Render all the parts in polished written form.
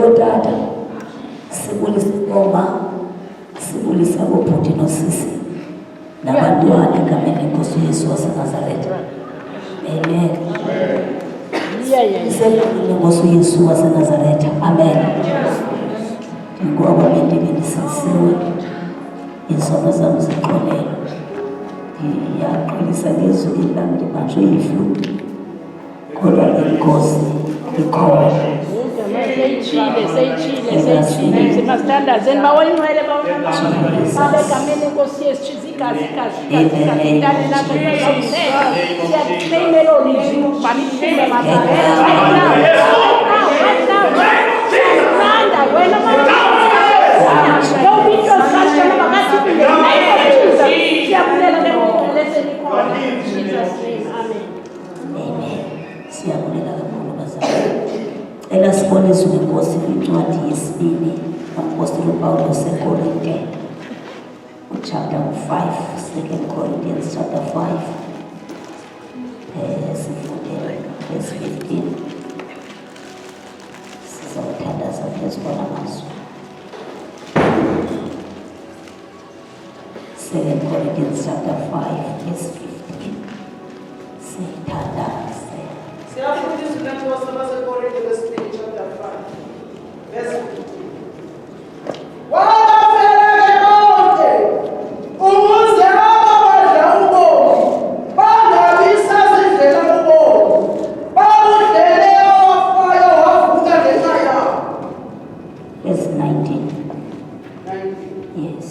kotata, sibulisa oma, sibulisa bobhuti nosisi. Nabantwana egameni lenkosi uYesu waseNazaretha. Amen. Sibulisa lenkosi uYesu waseNazaretha. Amen. Ngoba mente bendisisiwe izono zami ziqolelo. Ngiyaqolisa ngezwi lami ndibanjwe yiflu. Kodwa inkosi ikhona. Seyitshile simasithandazeni bawayinwele babegameni enkosi Yesu igazi intane lakho siyakuclaimela olizwi baliphume mathanda wena don't be trust noma ngathi siyabulela leseni khona Jesus name amen. Siyabulela kakhulu bazalwane. Elasibonisa inkosi incwadi yesibili apostoli uPawulos eKorinte chapter 5, 2 Corinthians chapter 5 verse 15. Sizawuthandaza phezukwana mazwi. 2 Corinthians chapter 5 verse 15. Sithandaza. Siyafundisa uNkosi baseKorinte lesibili chapter 5 verse 15. Wabafeleke bonke ukuze ababadla ubomi bangabi sazidlela ubomi babudlele owafayo wavuka ngenxa yabo. Verse 19. Yes.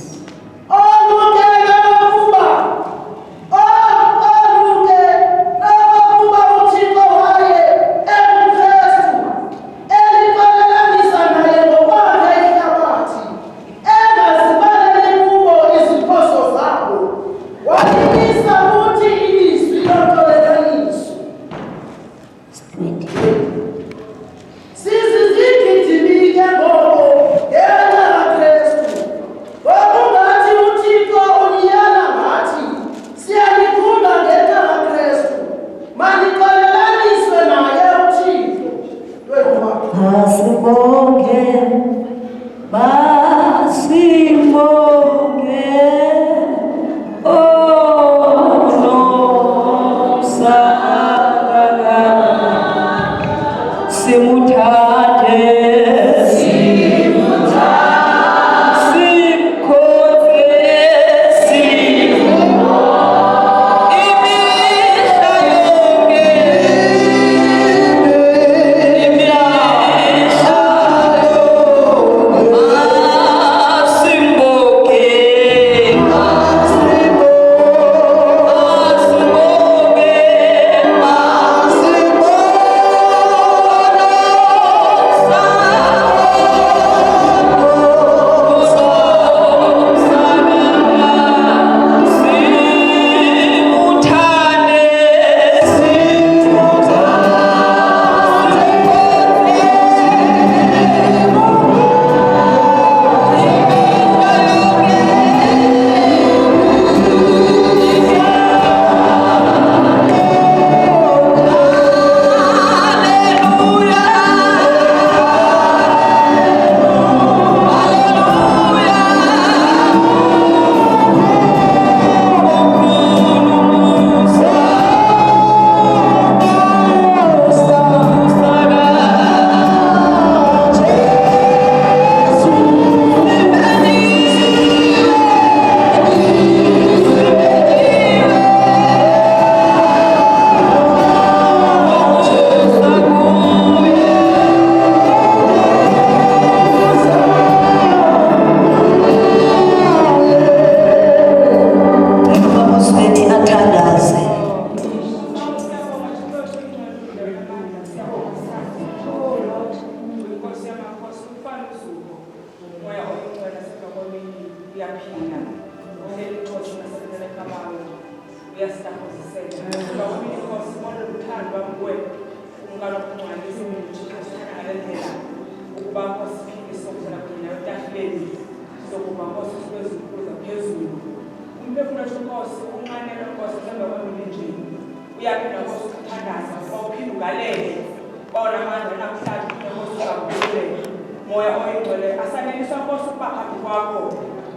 moya oyingcwele asaneliswa Nkosi ukuba phambi kwakho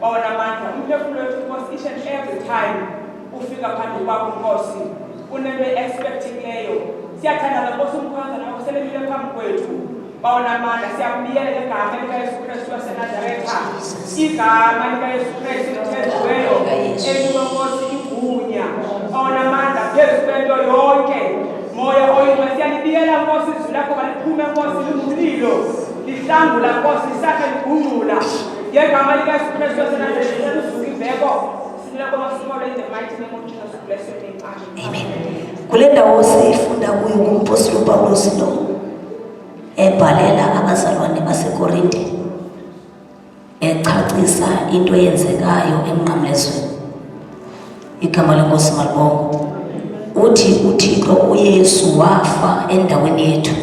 bawona amandla umphefumulo wethu Nkosi each and every time ufika phambi kwakho Nkosi unento expectingileyo siyathanda Nkosi umkhonza nawe uselemile phambi kwethu bawona amandla siyakubiyela ngegama likaYesu Kristu waseNazaretha igama likaYesu Kristu lithenjiweyo enyuka Nkosi igunya bawona amandla phezu kwento yonke moya oyingcwele siyalibiyela Nkosi izwi lakho maliphume Nkosi lingumlilo lihlangula Nkosi lisakhe ligungula ngegama likaYesu Kristu waseNazaretha lusuka iveko silako masimo in the mighty name of Jesus bless your name amen. Kule ndawo sifunda kuyo kumpostoli uPawulos lo ebhalela abazalwane baseKorinte echacisa into eyenzekayo emnqamlezweni. Igama lenkosi malibonke. Uthi uThixo uYesu wafa endaweni yethu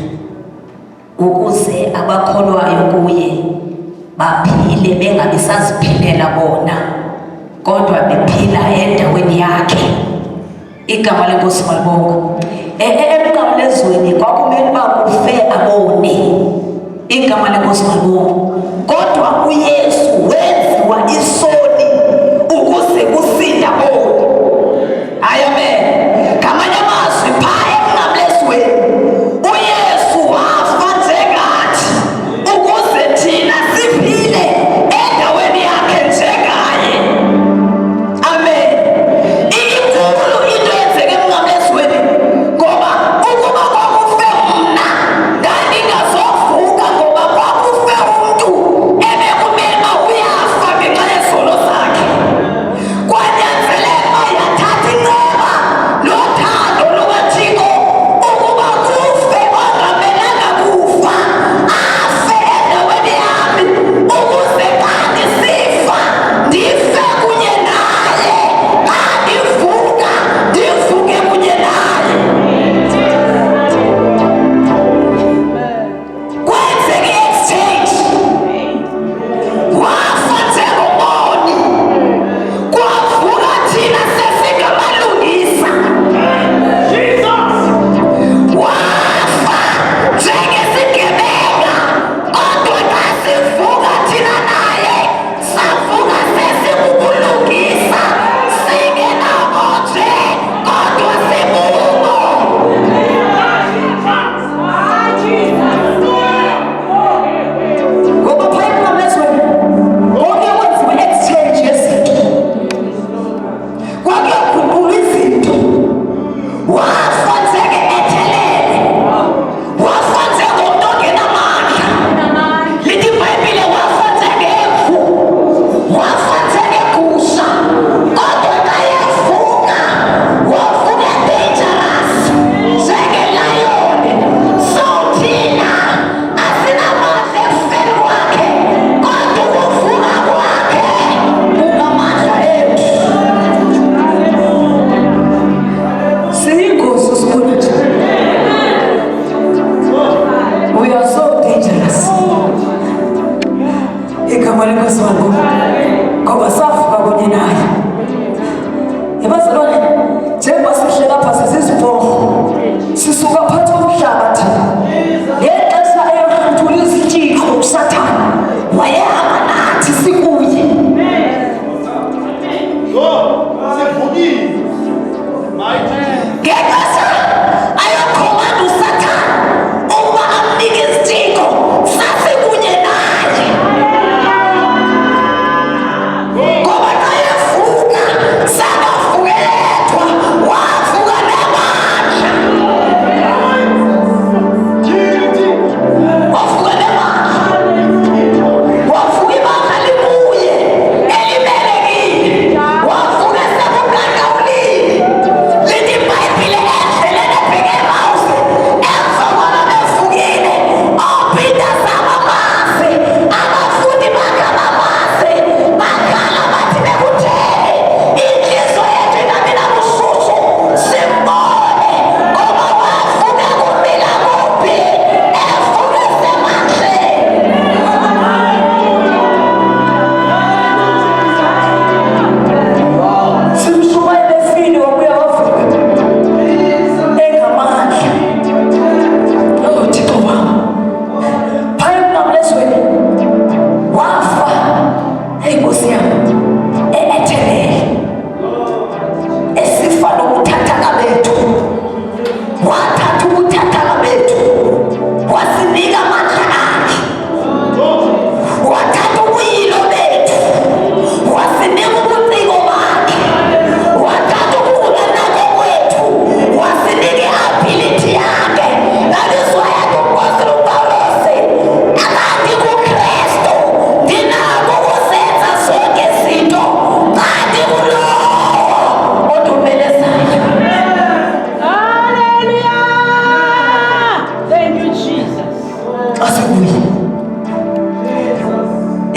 ukuze abakholwayo kuye baphile bengabisaziphilela bona kodwa bephila endaweni yakhe. Igama lenkosi malibonke. Emnqamlezweni kwakumele uba kufe abone. Igama lenkosi malibonke. Kodwa uYesu wenziwa isoni ukuze kusinde abone. Amen. Ngamanye amazwi phaa emnqamlezweni uYesu wafa njengathi ukuze thina siphile endaweni yakhe njengaye. Amen. Inkulu into eyenzeke emnqamlezweni ngoba ukuba kwakufe mna ndandingazovuka ngoba kwakufe umntu ebekumele uba uyafa ngenxa yezono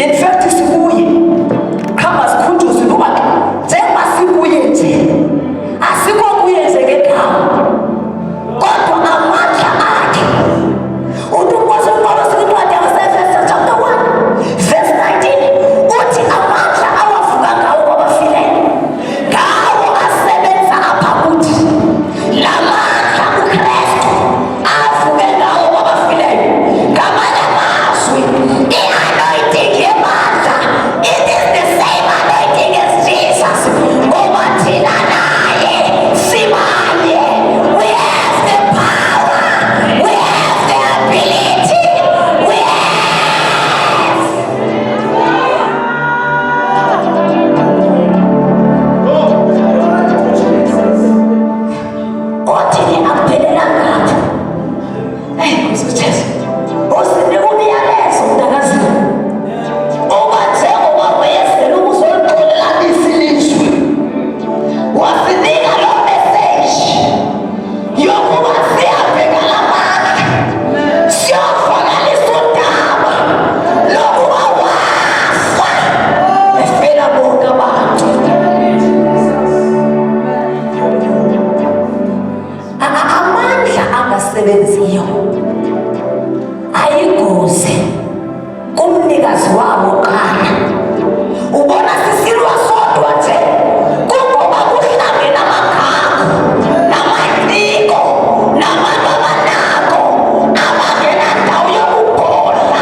In fact sibuye khamba sikhunjuze ukuba njengoba sibuye nje asikho kuyenzeke ekhaya kodwa amandla akhe uNkosi uPawulo sincwadi yaseFeso chapter 1 verse 19 uthi amandla awavuka ngawo kwabafileyo ngawo asebenza apha kuthi lamandla uKristu avuke ngawo kwabafileyo ngamanye amazwi i-anointing yemandla it is the same anointing as Jesus ngoba thina naye simanye we have the power we have the ability we have othini akuphelela ngapha usujesu usinika umyalezo mntakazini uba njengoba wayezela ukuzolixolela isilizwe wasinika lo meseji yokuba sihambe ngala mandla siyovakalisa udaba lokuba wafa efela bonke abantu amandla angasebenziyo ayiguze kumnikazi wabo qala ubona sisilwa sodwa nje kungoba kuhlange namagama namaciko nabantu abanako abangena ndawo yokubhodla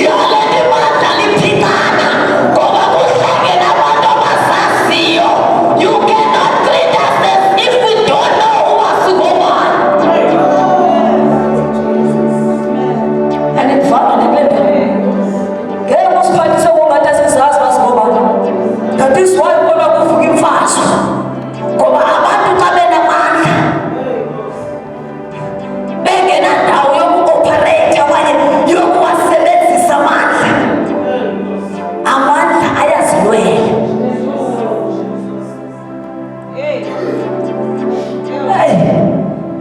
yole limandla liphikana ngoba kuhlange nabantu abasaziyo you cannot treat us as if we don't know who wasingobani andikufana nependa ngeke usiphathise kungathi asizazi basingobani that is why ubona kuvuka imfazwe ngoba abantu xa benamandla bengenandawo yoku-operate okanye yokuwasebenzisa amandla ayazilwela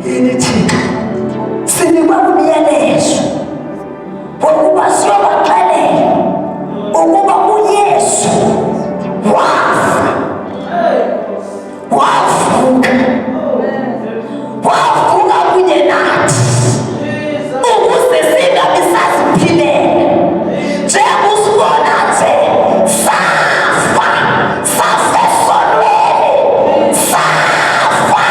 yini thina sinikwa umyalezo wokuba siyobaxelela ukuba uYesu wafa wavuka kunye nathi ukuze singabi saziphilela njengokusibona nje safa esonweni safa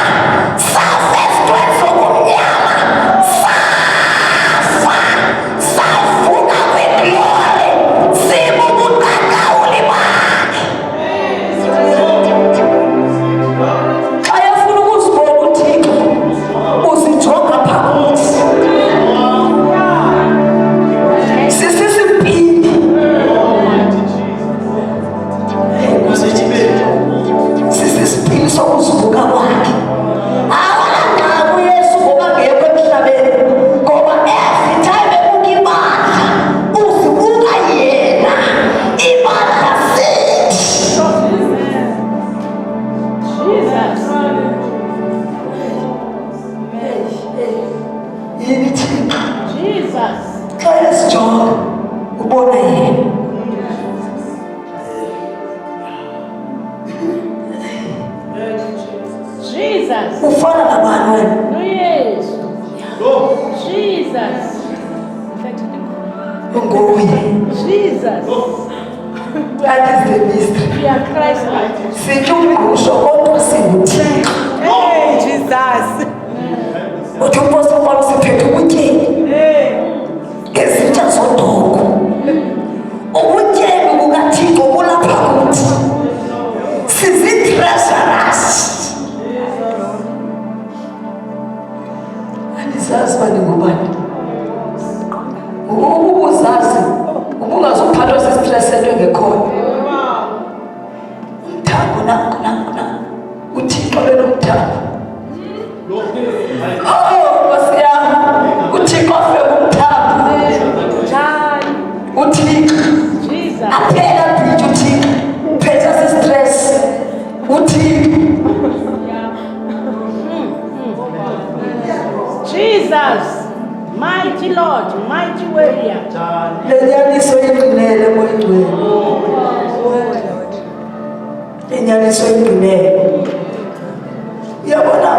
esitweni sobumnyama savuka kwiglori sibubuqaqawuli bakhe xa efuna ukuzibona uthixo uzijonga phakathi sisisipili sisisipili sokuzivuka kwakhe awalandanga uYesu ngoba ngekho emhlabeni ngoba every time ebuka imandla uzibuka yena imandla sithi yini thixo xa esijonga ubona yena ufana nabani wena unguye that is the mystery sithi umngqusho kodwa singuthixo uthi umpostoli Paulo siphethe ubutyebi ngezitya zodongo ubutyebi bukathixo bulapha kuthi sizii-treasurers andizazi uba ndingubani ubuzazi ubungazuphathwa sisistress sento engekhoyo umthambo nanku uthixo benomthambo Nkosi yami uthixo fe umthambo uthixo aphela bhithi uthixo phetha sistress uthixo Jesus, mighty Lord, mighty warrior. lenyaniso iqinele ngiphelele moyeni inyaniso induneyo uyabona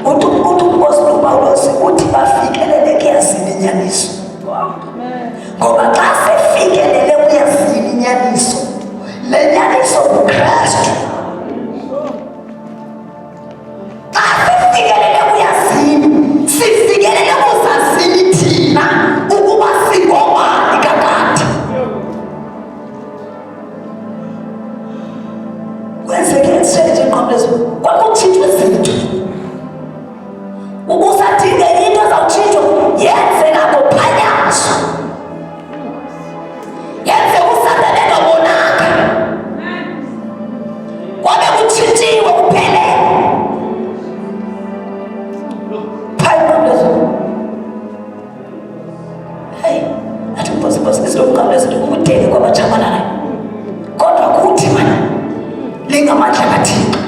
uthi uMpostoli uPawulos uthi bafikelele kuyazini inyaniso ngoba xa sefikelele kuyazini inyaniso le nyaniso uKristu xa sifikelele kuyazini sifikelele kuzazini thina ukuba singobani kakade kwenzeke esitshele engqondweni kwakutshintshwe izinto ubusadinga into ezawutshintshwa yenzeka ngophanyazwa yenzeka uSathane engabonanga kwabe kutshintshiwe kuphelele athi uMpostoli ukudele kwabatshabalala kodwa kuthi mana lingamandla kaThixo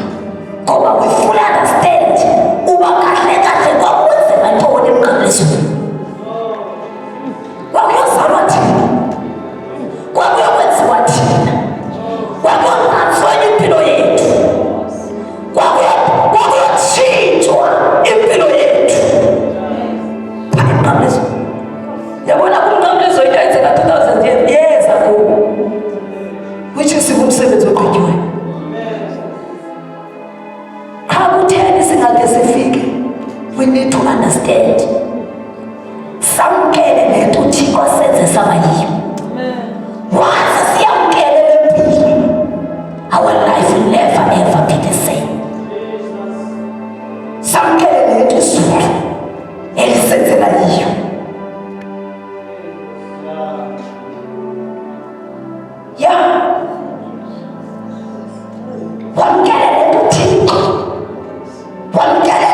ngoba we fully understand uba kahle kahle kwakwenzeka ntoni emnqamlezweni kwakuyozalwa thina kwakuyokwenziwa thina kwakuyongatsweni impilo yethu kwakuyotshintshwa impilo yethu phaa emnqamlezweni yabona kumnqamlezo into ayenzeka 2000 years ago which is umsebenzi ogqityiweyo we need to understand samkele lento uThixo senze sabayiyo once siyamkele lempilo our life will never ever be the same samkele lento izulu elisenzela yiyo wamkele lento uThixo wamkele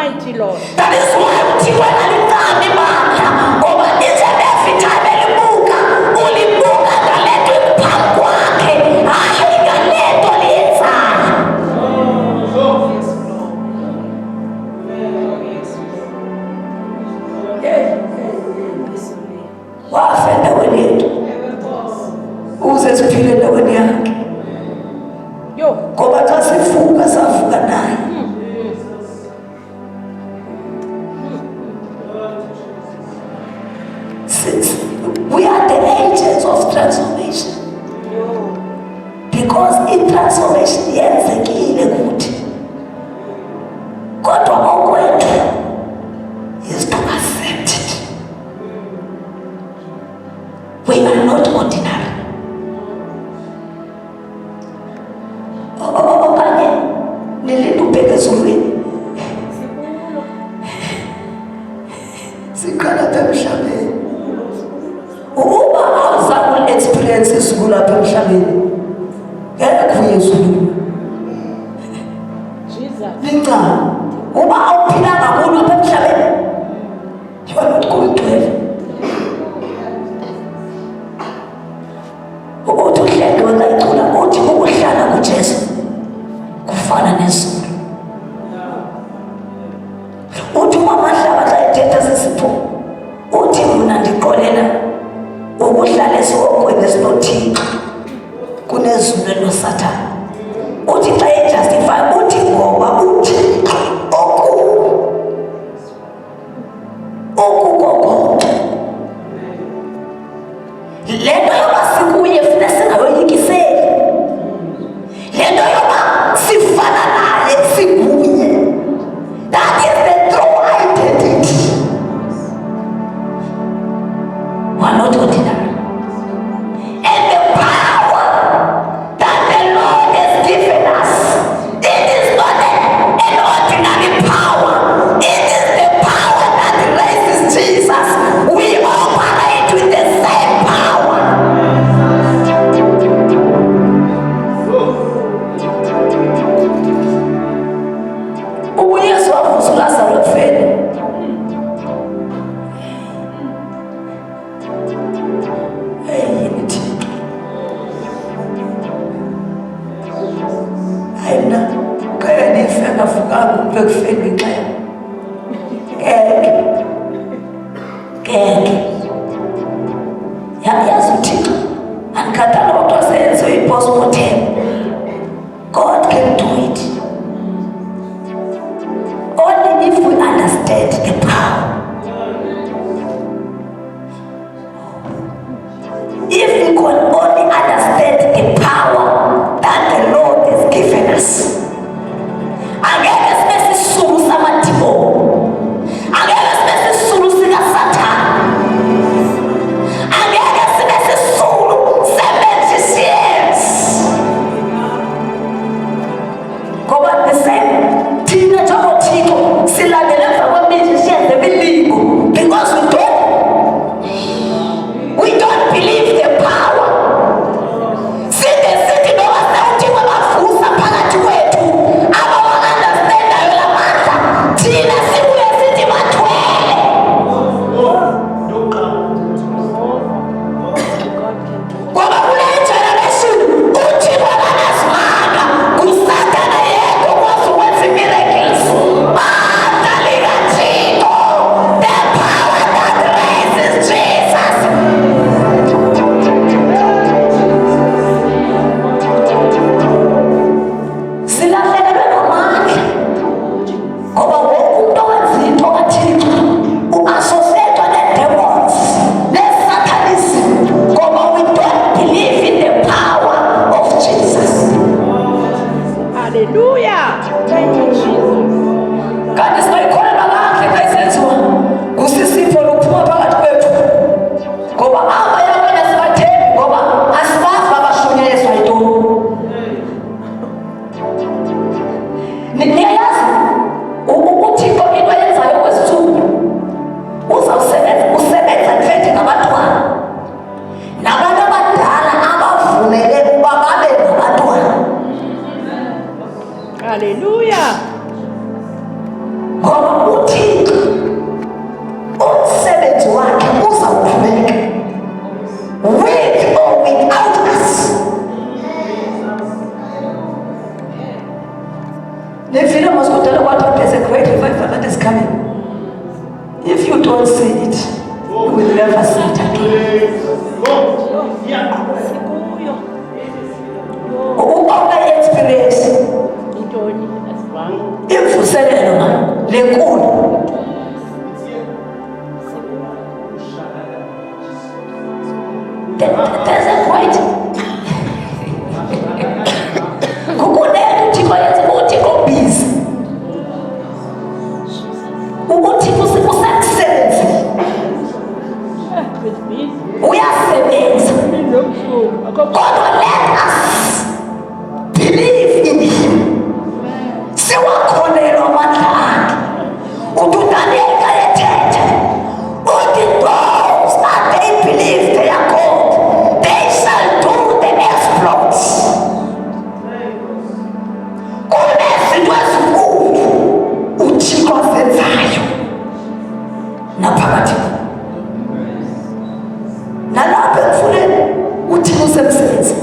mighty Lord. That is why uThixo engalinqami mandla ngoba each and every time elibuka ulibuka ngalento ephambi kwakhe hayi ngalento liyenzayo. Wafa endaweni yethu uze siphile endaweni yakhe ngoba xa sivuka savuka naye. We are the agents of transformation because in transformation yenzekile kuthi kodwa okwethu is to accept it. We are not ordinary. Okanye nilinda ubheke ezulwini sikhala apha emhlabeni uba awuzakule experience izulu apha emhlabeni ngeke uyezulu lincane uba awuphilanga kulo apha emhlabeni you are not going to heaven. Uthi uhlelo wengayicula uthi ukuhlala kuJesu kufana nezulu uthi uMamahlaba xa ethetha sisipho uthi mna ndiqolela ukuhlala esiwongweni esinoThixo kunezulu enoSathane. Uthi xa ejustify uthi ngoba uThixo okukonke le nto yoba sikuye funa singayoyikiseli le nto yoba sifana naye sikuye. That is the true identity. We are not ordinary. And the power that the Lord has given us, it is not an ordinary power. It is the power that raises Jesus. We operate with the same power. bekufeni ngenxa ngeke yazi uThixo andikhathanga ukuthi senze i-postmortem. God can do it only if we understand the power. If we can only understand the power that the Lord has given us. Angeke sibe sisulu samadimoni, angeke sibe sisulu sikaSathane, angeke sibe sisulu se-magicians. Ngoba thina njengoThixo silandela emva kwe-magicians nemilingo because we don't believe the power. Sithi noma sawuthixo bavusa phakathi kwethu abawa-understandayo la mandla, thina sibuye sithi bathwele. Ngoba kule generation uThixo akanasimanga, nguSathane yedwa okwazi ukwenza i-miracles. Mandla likaThixo, the power that raises Jesus. Silahlekelwe ngamandla ngoba wonke umuntu owenza into kaThixo u-associate ne-demons ne-satanism ngoba we don't believe in the power of Jesus. Hallelujah. Thank you, Jesus. Kanti singayikholelwa kahle xa isenziwa ngusisifo luphuma phakathi kwethu ngoba abanye abanye sibathembi ngoba asibazi babashunyezwa yintoni. Niyayazi uThixo into yenzayo kwesithubu usebenza mfethu ngabantwana nabantu abadala abavumele ukuba babe ngabantwana. Hallelujah. Ngoba uThixo umsebenzi wakhe uzawuqhubeka with or without us. Devine was going to tell what there's a great revival that is coming. If you don't see it, you will never see it again. Sikuyo. Uba experience Intoni asibango. imvuselelo lenkulu. There's a quite kukunene uThixo yenze uThixo busy. uThixo usemsebenzi With me. uyasebenza. Kodwa let us believe in him. Siwakholelwa amandla akhe. uDaniel kayethethe uthi those that they believe they are God, they shall do the exploits. Kunezinto ezinkulu uThixo azenzayo naphakathi nalapho emfuleni uThixo usemsebenzi.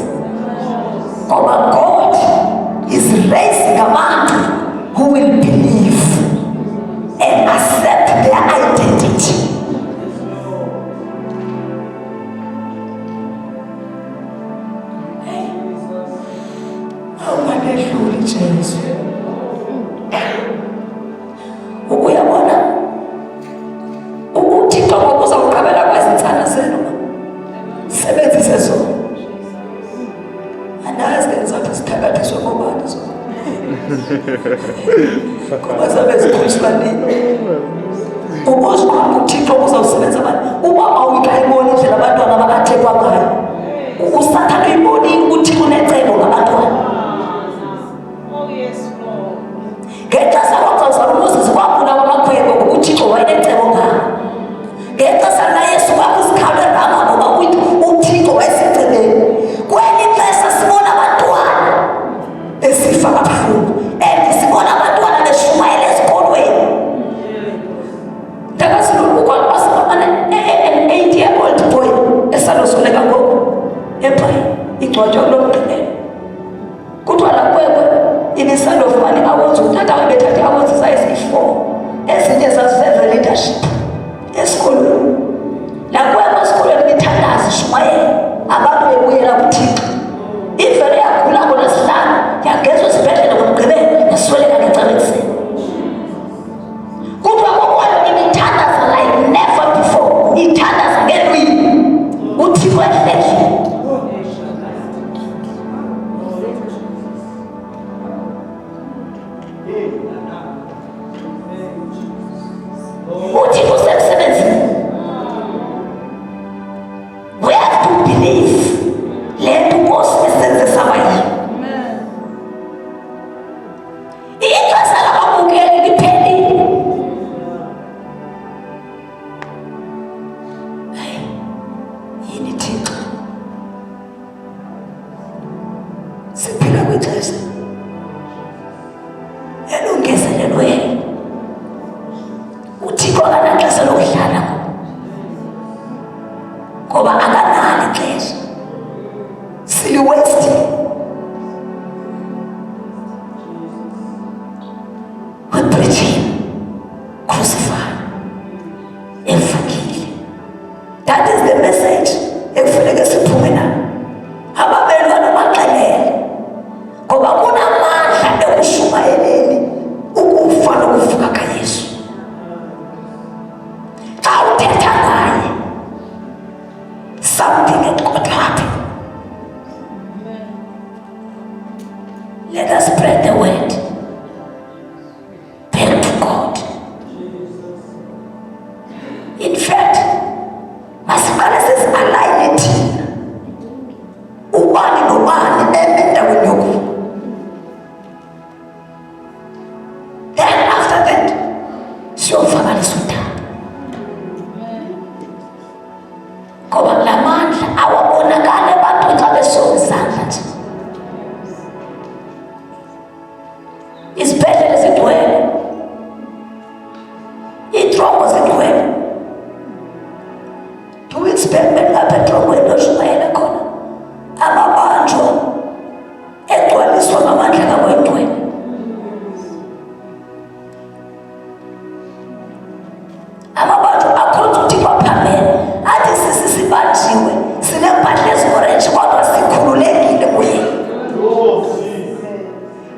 Uphela kwixesha elungiselelweyo. Uthixo akanaxesha lokudlala ngoba akanalo ixesha, siliwestile. We preach him crucified, evangeli. That is the message ekufuneka siphume nayo. Ababelwana baxelele ngoba kunamandla ekushumayeleni ukufa nokuvuka kaYesu. Xa uthetha naye, something had got to happen. Let us spread the word back to God. In fact, masibale sesialayine thina ubani nobani endaweni yokuba. Then after that siyovakalisa uthando ngoba la mandla awabonakali ebantwini xa besongizandla nje. Izibhedlele zigcwele, iitrongo zigcwele. Do we expect bengapha etrongweni oshumayela khona amabanjwa egcwaliswa ngamandla kakwendweni? Amabanjwa akhonza uthixo phambili athi sibanjiwe sinempahla eziorenji kodwa sikhululekile kuye.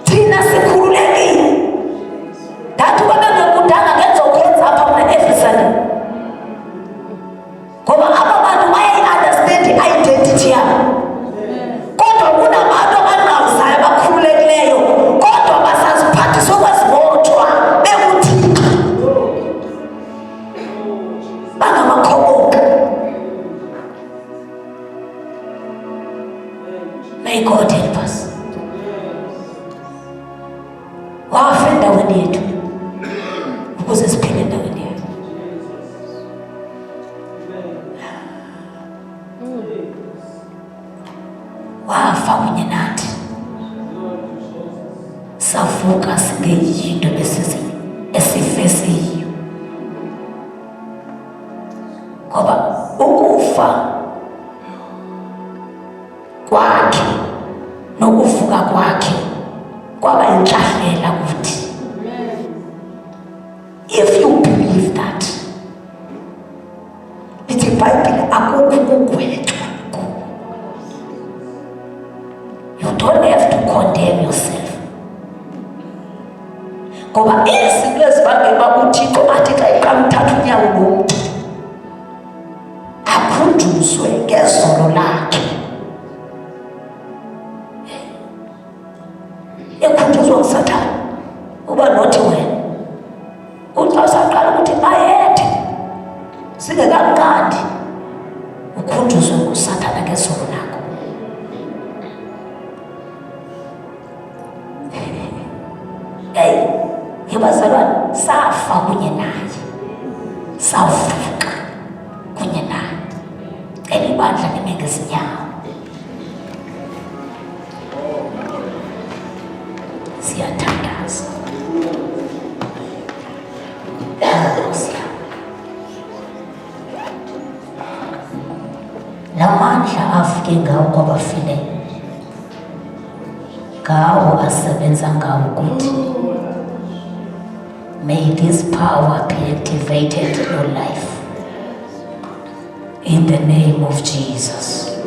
Thina sikhululekile. Ndathi uba bengekudanga ngenzokwenza apha mna eVisani ngoba aba bantu bayayi-understand i-identity yabo, kodwa kunabantu abanqawuzayo abakhululekileyo kodwa basaziphathisa okwezibotshwa bekuthixo, bangamakhoboka. May God help us. Wafa endaweni yethu ukuze siphile endaweni yethu. Wafa kunye nathi, savuka singeyinto esifesiyo. Ngoba ukufa kwakhe nokuvuka kwakhe kwaba intlahlela kuthi. If you believe that, lithi iBhayibhile akukho ukugwetywa. You don't have to condemn yourself. Ngoba izinto ezibangela uba uThixo athi xa iqamthatha unyawo lomntu akhunjuzwe ngezolo lakhe. Ekhunjuzwa nguSathane uba nothi wena uxa usaqala ukuthi ayethe singekamnqandi, ukhunjuzwe nguSathane ngezolo lakho. Hey, yebazalwane, safa kunye naye, savuka kunye naye. Elibandla lime ngezinyawo. Siyathandaza. La mandla afike ngawo kwabafileyo, ngawo asebenza ngawo ukuthi may this power be activated in your life in the name of Jesus.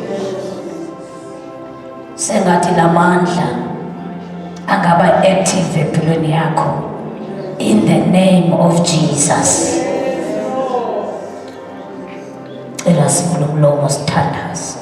Sengathi la mandla angaba active empilweni yakho in the name of Jesus. Cela sivule umlomo sithandaze.